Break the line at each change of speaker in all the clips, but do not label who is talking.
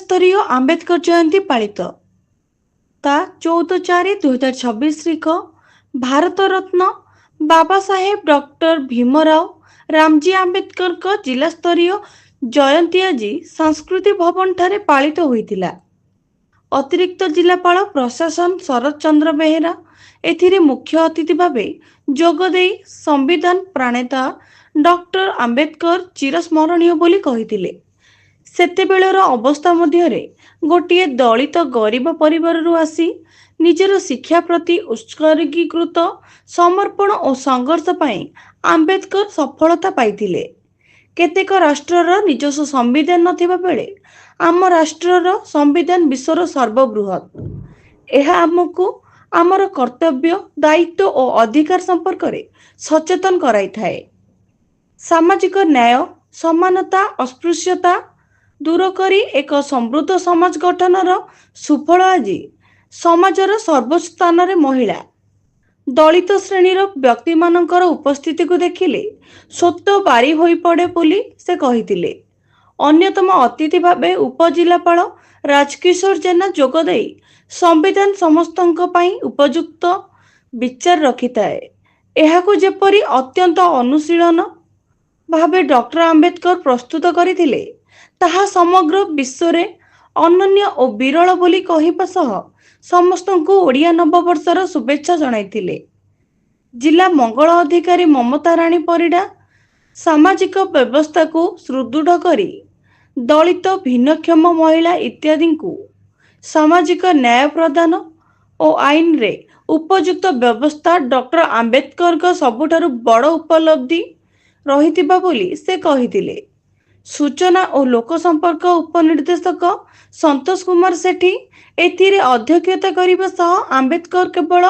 स्तरीय आंबेडकर जयंती पालित ता 14/4/2026 भारत रत्न बाबा साहेब डॉक्टर भीमराव रामजी आंबेडकर का जिला स्तरीय जयंती आज संस्कृति भवन ठारे पालित होइतिला। अतिरिक्त जिलापाल प्रशासन शरद चंद्र बेहेरा एथिरे मुख्य अतिथि भावे जोगदेई संविधान प्रणेता डॉक्टर आंबेडकर चिरस्मरणीय बोली कहिथिले। सेतेबेଳର अवस्था मध्यरे गोटिए दलित गरीब परिवारରୁ आसी निजर शिक्षा प्रति उत्सर्गीकृत समर्पण और संघर्ष पाई आंबेडकर सफलता पाइथिले। केतेक राष्ट्रर निजस्व संविधान नथिबा बेले आम राष्ट्रर संविधान विश्वर सर्वबृहत। एहा आमको आमर कर्तव्य दायित्व और अधिकार संपर्क में सचेतन कराई थाए। सामाजिक न्याय समानता अस्पृश्यता दूर करी एक समृद्ध समाज गठनर सुफल आज समाजर सर्वोच्च स्थान रे महिला दलित श्रेणीर व्यक्ति मानकर उपस्थिति को देखिले स्वत बारी होई पड़े बोली से कहिथिले। अन्यतम अतिथि भावे उपजिलापाल राजकिशोर जेना जोगदेई संविधान समस्तंक पई उपयुक्त विचार रखिथाए। एहाकु जेपरी अत्यंत अनुशीलन भावे डॉक्टर आंबेडकर प्रस्तुत करथिले ताहा समग्र विश्व रे अनन्य और विरल बोली कहिबा सह समस्तंकु ओडिया नववर्षर शुभेच्छा जणाइथिले। जिला मंगल अधिकारी ममता राणी परिडा सामाजिक व्यवस्था को सुदृढ़ करी दलित भिन्नक्षम महिला इत्यादि को सामाजिक न्याय प्रदान और आईन रे उपयुक्त व्यवस्था डॉक्टर आंबेडकर का सबुठारु बड़ उपलब्धि रहितिबा बोली से कहिथिले। सूचना और लोक संपर्क उपनिर्देशक संतोष कुमार सेठी एथिरे अध्यक्षता करिबा सह आंबेडकर केवल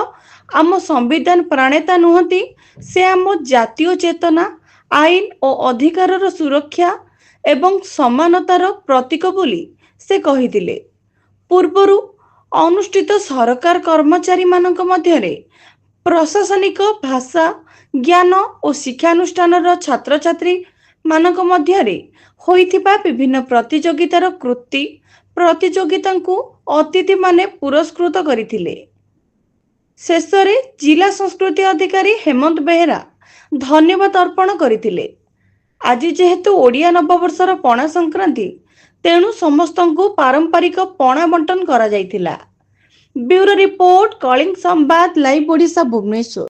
आम संविधान प्रणेता नुहति, से आम जातीय चेतना आईन और अधिकारर सुरक्षा एवं समानतार प्रतीक बोली से कहिथिले। पूर्वरु अनुष्ठित सरकार कर्मचारी मानक मध्यरे प्रशासनिक भाषा ज्ञान और शिक्षानुष्ठानर छात्र छात्री मानक मध्यरे होइथिबा विभिन्न प्रतियोगितार कृति प्रतियोगिता को अतिथि माने पुरस्कृत करथिले। शेषरे जिला संस्कृति अधिकारी हेमंत बेहेरा धन्यवाद अर्पण करथिले। आज जेहेतु ओडिया नववर्षर पणा संक्रांति तेणु समस्तंकु पारंपरिक पणा बंटन करा जायतिला। ब्यूरो रिपोर्ट कलिंग संवाद लाइव ओडिशा भुवनेश्वर।